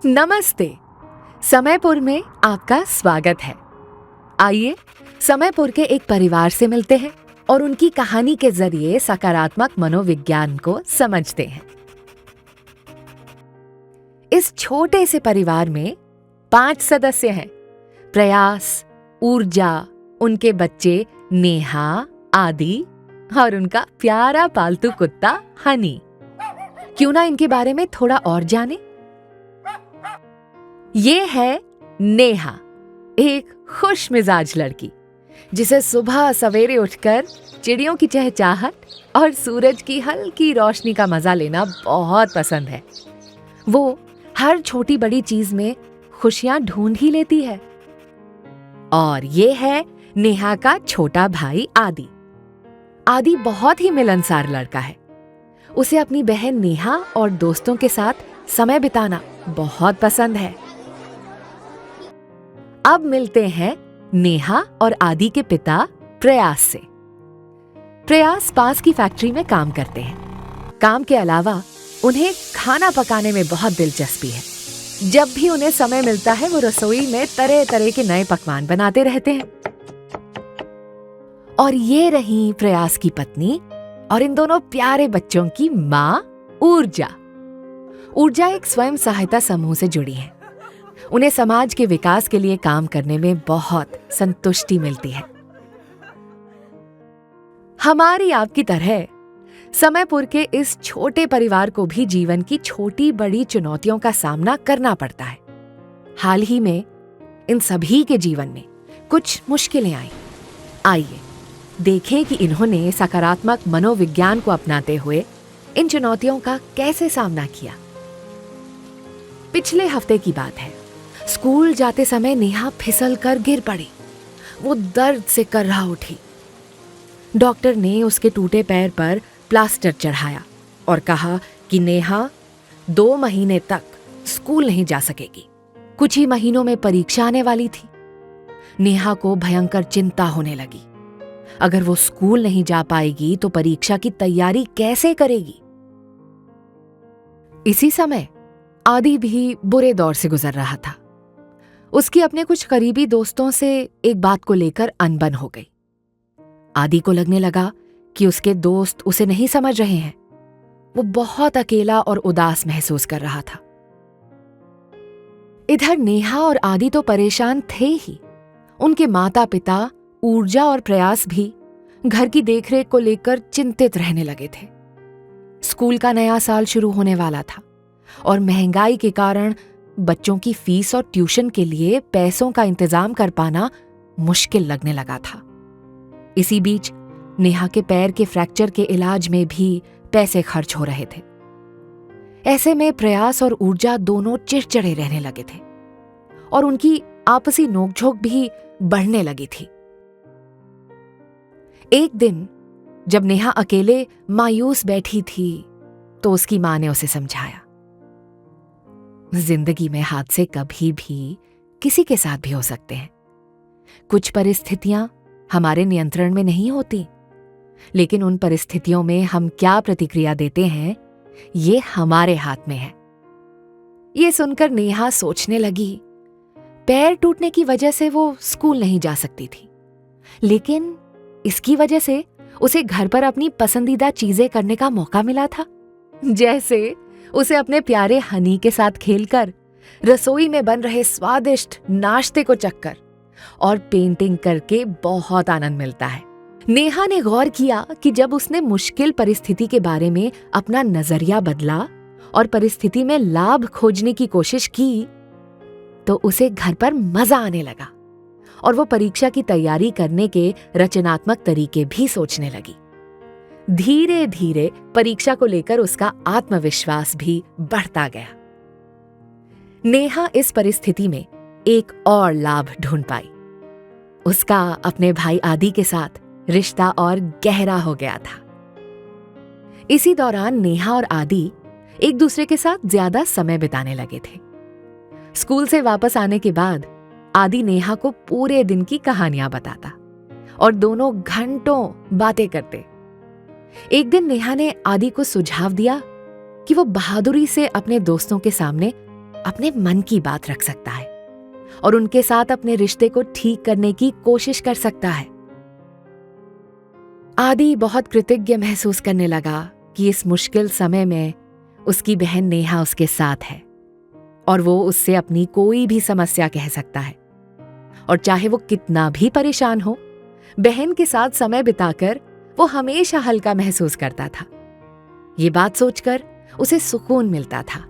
नमस्ते। समयपुर में आपका स्वागत है। आइए समयपुर के एक परिवार से मिलते हैं और उनकी कहानी के जरिए सकारात्मक मनोविज्ञान को समझते हैं। इस छोटे से परिवार में 5 सदस्य हैं। प्रयास, ऊर्जा, उनके बच्चे नेहा, आदि और उनका प्यारा पालतू कुत्ता हनी। क्यों ना इनके बारे में थोड़ा और जाने। ये है नेहा, एक खुश मिजाज लड़की जिसे सुबह सवेरे उठकर चिड़ियों की चहचहाट और सूरज की हल्की रोशनी का मजा लेना बहुत पसंद है। वो हर छोटी बड़ी चीज में खुशियां ढूंढ ही लेती है। और ये है नेहा का छोटा भाई आदि। आदि बहुत ही मिलनसार लड़का है। उसे अपनी बहन नेहा और दोस्तों के साथ समय बिताना बहुत पसंद है। अब मिलते हैं नेहा और आदि के पिता प्रयास से। प्रयास पास की फैक्ट्री में काम करते हैं। काम के अलावा उन्हें खाना पकाने में बहुत दिलचस्पी है। जब भी उन्हें समय मिलता है वो रसोई में तरह तरह के नए पकवान बनाते रहते हैं। और ये रही प्रयास की पत्नी और इन दोनों प्यारे बच्चों की माँ ऊर्जा। ऊर्जा एक स्वयं सहायता समूह से जुड़ी है। उन्हें समाज के विकास के लिए काम करने में बहुत संतुष्टि मिलती है। हमारी आपकी तरह समयपुर के इस छोटे परिवार को भी जीवन की छोटी बड़ी चुनौतियों का सामना करना पड़ता है। हाल ही में इन सभी के जीवन में कुछ मुश्किलें आई। आइए देखें कि इन्होंने सकारात्मक मनोविज्ञान को अपनाते हुए इन चुनौतियों का कैसे सामना किया। पिछले हफ्ते की बात है। स्कूल जाते समय नेहा फिसल कर गिर पड़ी। वो दर्द से कर्रा उठी। डॉक्टर ने उसके टूटे पैर पर प्लास्टर चढ़ाया और कहा कि नेहा 2 महीने तक स्कूल नहीं जा सकेगी। कुछ ही महीनों में परीक्षा आने वाली थी। नेहा को भयंकर चिंता होने लगी। अगर वो स्कूल नहीं जा पाएगी तो परीक्षा की तैयारी कैसे करेगी। इसी समय आदि भी बुरे दौर से गुजर रहा था। उसकी अपने कुछ करीबी दोस्तों से एक बात को लेकर अनबन हो गई। आदि को लगने लगा कि उसके दोस्त उसे नहीं समझ रहे हैं। वो बहुत अकेला और उदास महसूस कर रहा था। इधर नेहा और आदि तो परेशान थे ही। उनके माता पिता ऊर्जा और प्रयास भी घर की देखरेख को लेकर चिंतित रहने लगे थे। स्कूल का नया साल शुरू होने वाला था और महंगाई के कारण बच्चों की फीस और ट्यूशन के लिए पैसों का इंतजाम कर पाना मुश्किल लगने लगा था। इसी बीच नेहा के पैर के फ्रैक्चर के इलाज में भी पैसे खर्च हो रहे थे। ऐसे में प्रयास और ऊर्जा दोनों चिड़चिड़े रहने लगे थे और उनकी आपसी नोकझोंक भी बढ़ने लगी थी। एक दिन जब नेहा अकेले मायूस बैठी थी तो उसकी मां ने उसे समझाया, जिंदगी में हादसे कभी भी किसी के साथ भी हो सकते हैं। कुछ परिस्थितियां हमारे नियंत्रण में नहीं होती, लेकिन उन परिस्थितियों में हम क्या प्रतिक्रिया देते हैं ये हमारे हाथ में है। ये सुनकर नेहा सोचने लगी, पैर टूटने की वजह से वो स्कूल नहीं जा सकती थी, लेकिन इसकी वजह से उसे घर पर अपनी पसंदीदा चीजें करने का मौका मिला था। जैसे उसे अपने प्यारे हनी के साथ खेलकर रसोई में बन रहे स्वादिष्ट नाश्ते को चखकर और पेंटिंग करके बहुत आनंद मिलता है। नेहा ने गौर किया कि जब उसने मुश्किल परिस्थिति के बारे में अपना नजरिया बदला और परिस्थिति में लाभ खोजने की कोशिश की तो उसे घर पर मजा आने लगा और वो परीक्षा की तैयारी करने के रचनात्मक तरीके भी सोचने लगी। धीरे धीरे परीक्षा को लेकर उसका आत्मविश्वास भी बढ़ता गया। नेहा इस परिस्थिति में एक और लाभ ढूंढ पाई। उसका अपने भाई आदि के साथ रिश्ता और गहरा हो गया था। इसी दौरान नेहा और आदि एक दूसरे के साथ ज्यादा समय बिताने लगे थे। स्कूल से वापस आने के बाद आदि नेहा को पूरे दिन की कहानियां बताता और दोनों घंटों बातें करते। एक दिन नेहा ने आदि को सुझाव दिया कि वो बहादुरी से अपने दोस्तों के सामने अपने मन की बात रख सकता है और उनके साथ अपने रिश्ते को ठीक करने की कोशिश कर सकता है। आदि बहुत कृतज्ञ महसूस करने लगा कि इस मुश्किल समय में उसकी बहन नेहा उसके साथ है और वो उससे अपनी कोई भी समस्या कह सकता है, और चाहे वो कितना भी परेशान हो, बहन के साथ समय बिताकर वो हमेशा हल्का महसूस करता था। ये बात सोचकर उसे सुकून मिलता था।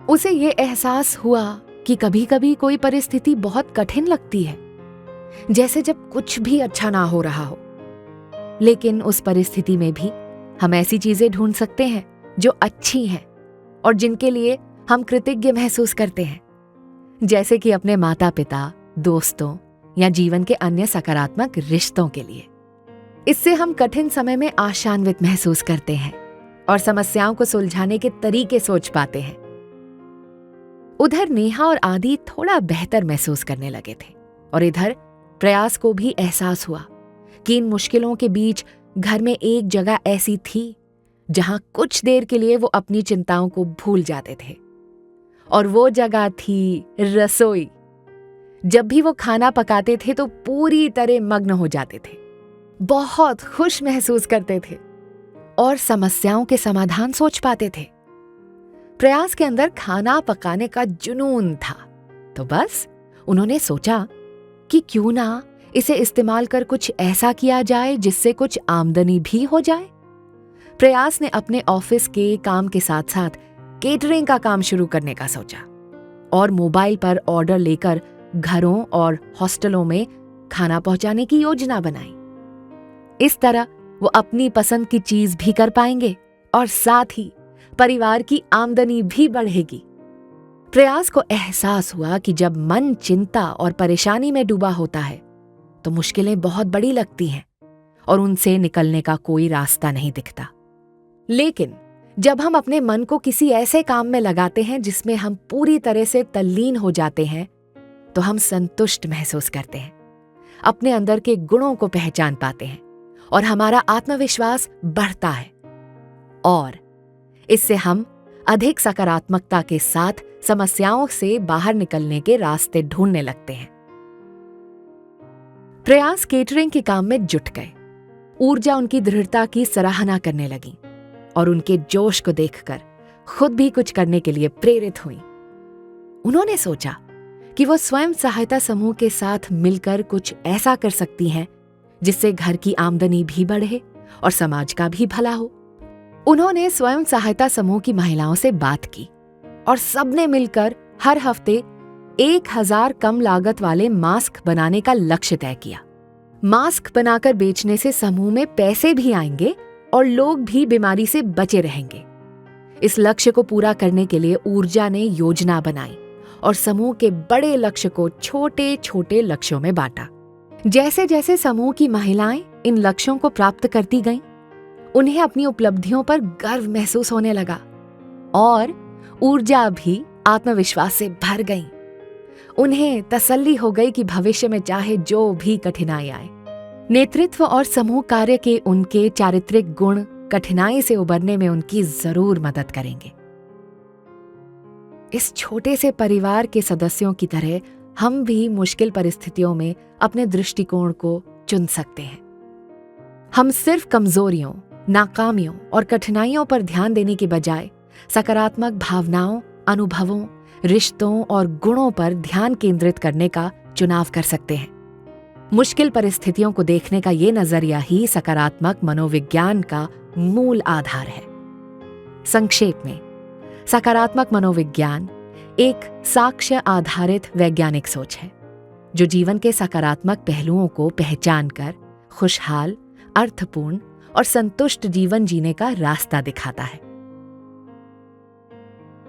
उसे ये एहसास हुआ कि कभी कभी कोई परिस्थिति बहुत कठिन लगती है, जैसे जब कुछ भी अच्छा ना हो रहा हो, लेकिन उस परिस्थिति में भी हम ऐसी चीजें ढूंढ सकते हैं जो अच्छी हैं और जिनके लिए हम कृतज्ञ महसूस करते हैं, जैसे कि अपने माता पिता, दोस्तों या जीवन के अन्य सकारात्मक रिश्तों के लिए। इससे हम कठिन समय में आशान्वित महसूस करते हैं और समस्याओं को सुलझाने के तरीके सोच पाते हैं। उधर नेहा और आदि थोड़ा बेहतर महसूस करने लगे थे और इधर प्रयास को भी एहसास हुआ कि इन मुश्किलों के बीच घर में एक जगह ऐसी थी जहां कुछ देर के लिए वो अपनी चिंताओं को भूल जाते थे, और वो जगह थी रसोई। जब भी वो खाना पकाते थे तो पूरी तरह मग्न हो जाते थे, बहुत खुश महसूस करते थे और समस्याओं के समाधान सोच पाते थे। प्रयास के अंदर खाना पकाने का जुनून था, तो बस उन्होंने सोचा कि क्यों ना इसे इस्तेमाल कर कुछ ऐसा किया जाए जिससे कुछ आमदनी भी हो जाए। प्रयास ने अपने ऑफिस के काम के साथ साथ केटरिंग का काम शुरू करने का सोचा और मोबाइल पर ऑर्डर लेकर घरों और हॉस्टलों में खाना पहुंचाने की योजना बनाई। इस तरह वो अपनी पसंद की चीज भी कर पाएंगे और साथ ही परिवार की आमदनी भी बढ़ेगी। प्रयास को एहसास हुआ कि जब मन चिंता और परेशानी में डूबा होता है तो मुश्किलें बहुत बड़ी लगती हैं और उनसे निकलने का कोई रास्ता नहीं दिखता। लेकिन जब हम अपने मन को किसी ऐसे काम में लगाते हैं जिसमें हम पूरी तरह से तल्लीन हो जाते हैं, तो हम संतुष्ट महसूस करते हैं, अपने अंदर के गुणों को पहचान पाते हैं और हमारा आत्मविश्वास बढ़ता है, और इससे हम अधिक सकारात्मकता के साथ समस्याओं से बाहर निकलने के रास्ते ढूंढने लगते हैं। प्रयास केटरिंग के काम में जुट गए। ऊर्जा उनकी दृढ़ता की सराहना करने लगी और उनके जोश को देखकर खुद भी कुछ करने के लिए प्रेरित हुई। उन्होंने सोचा कि वो स्वयं सहायता समूह के साथ मिलकर कुछ ऐसा कर सकती हैं जिससे घर की आमदनी भी बढ़े और समाज का भी भला हो। उन्होंने स्वयं सहायता समूह की महिलाओं से बात की और सबने मिलकर हर हफ्ते 1000 कम लागत वाले मास्क बनाने का लक्ष्य तय किया। मास्क बनाकर बेचने से समूह में पैसे भी आएंगे और लोग भी बीमारी से बचे रहेंगे। इस लक्ष्य को पूरा करने के लिए ऊर्जा ने योजना बनाई और समूह के बड़े लक्ष्य को छोटे छोटे लक्ष्यों में बांटा। जैसे जैसे समूह की महिलाएं इन लक्ष्यों को प्राप्त करती गईं, उन्हें अपनी उपलब्धियों पर गर्व महसूस होने लगा और ऊर्जा भी आत्मविश्वास से भर गई। उन्हें तसल्ली हो गई कि भविष्य में चाहे जो भी कठिनाई आए, नेतृत्व और समूह कार्य के उनके चारित्रिक गुण कठिनाई से उबरने में उनकी जरूर मदद करेंगे। इस छोटे से परिवार के सदस्यों की तरह हम भी मुश्किल परिस्थितियों में अपने दृष्टिकोण को चुन सकते हैं। हम सिर्फ कमजोरियों, नाकामियों और कठिनाइयों पर ध्यान देने के बजाय सकारात्मक भावनाओं, अनुभवों, रिश्तों और गुणों पर ध्यान केंद्रित करने का चुनाव कर सकते हैं। मुश्किल परिस्थितियों को देखने का ये नजरिया ही सकारात्मक मनोविज्ञान का मूल आधार है। संक्षेप में, सकारात्मक मनोविज्ञान एक साक्ष्य आधारित वैज्ञानिक सोच है जो जीवन के सकारात्मक पहलुओं को पहचानकर खुशहाल, अर्थपूर्ण और संतुष्ट जीवन जीने का रास्ता दिखाता है।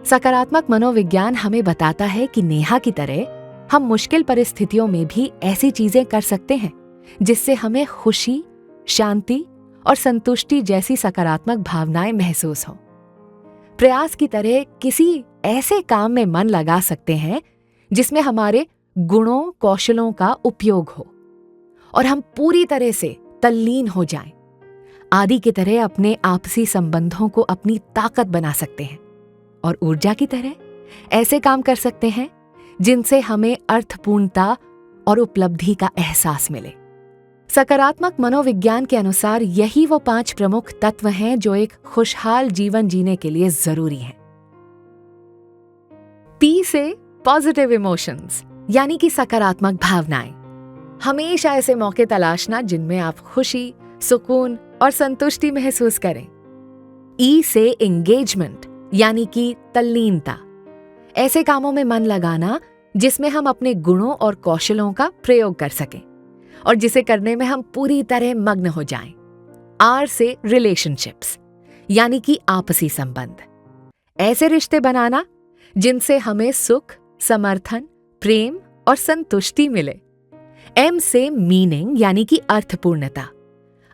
सकारात्मक मनोविज्ञान हमें बताता है कि नेहा की तरह हम मुश्किल परिस्थितियों में भी ऐसी चीजें कर सकते हैं जिससे हमें खुशी, शांति और संतुष्टि जैसी सकारात्मक भावनाएं महसूस हों। प्रयास की तरह किसी ऐसे काम में मन लगा सकते हैं जिसमें हमारे गुणों, कौशलों का उपयोग हो और हम पूरी तरह से तल्लीन हो जाएं। आदि की तरह अपने आपसी संबंधों को अपनी ताकत बना सकते हैं और ऊर्जा की तरह ऐसे काम कर सकते हैं जिनसे हमें अर्थपूर्णता और उपलब्धि का एहसास मिले। सकारात्मक मनोविज्ञान के अनुसार यही वो 5 प्रमुख तत्व हैं जो एक खुशहाल जीवन जीने के लिए जरूरी हैं। पी से पॉजिटिव इमोशंस, यानी कि सकारात्मक भावनाएं। हमेशा ऐसे मौके तलाशना जिनमें आप खुशी, सुकून और संतुष्टि महसूस करें। ई से एंगेजमेंट, यानी कि तल्लीनता। ऐसे कामों में मन लगाना जिसमें हम अपने गुणों और कौशलों का प्रयोग कर सकें और जिसे करने में हम पूरी तरह मग्न हो जाएं। आर से रिलेशनशिप्स, यानी कि आपसी संबंध। ऐसे रिश्ते बनाना जिनसे हमें सुख, समर्थन, प्रेम और संतुष्टि मिले। एम से मीनिंग, यानी कि अर्थपूर्णता।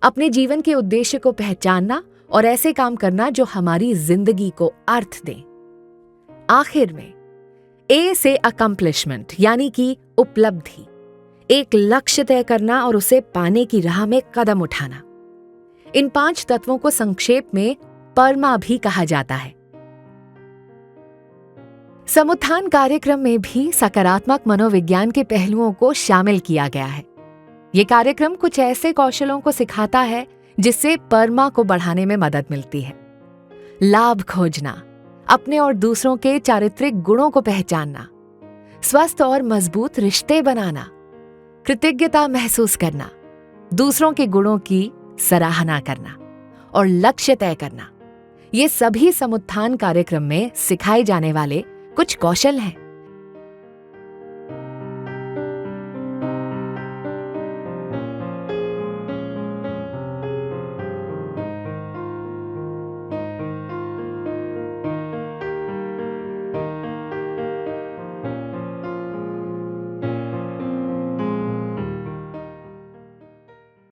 अपने जीवन के उद्देश्य को पहचानना और ऐसे काम करना जो हमारी जिंदगी को अर्थ दें। आखिर में ए से अकम्प्लिशमेंट, यानी कि उपलब्धि। एक लक्ष्य तय करना और उसे पाने की राह में कदम उठाना। इन 5 तत्वों को संक्षेप में परमा भी कहा जाता है। समुत्थान कार्यक्रम में भी सकारात्मक मनोविज्ञान के पहलुओं को शामिल किया गया है। ये कार्यक्रम कुछ ऐसे कौशलों को सिखाता है जिससे परमा को बढ़ाने में मदद मिलती है। लाभ खोजना, अपने और दूसरों के चारित्रिक गुणों को पहचानना, स्वस्थ और मजबूत रिश्ते बनाना, कृतज्ञता महसूस करना, दूसरों के गुणों की सराहना करना और लक्ष्य तय करना। ये सभी समुत्थान कार्यक्रम में सिखाए जाने वाले कुछ कौशल हैं।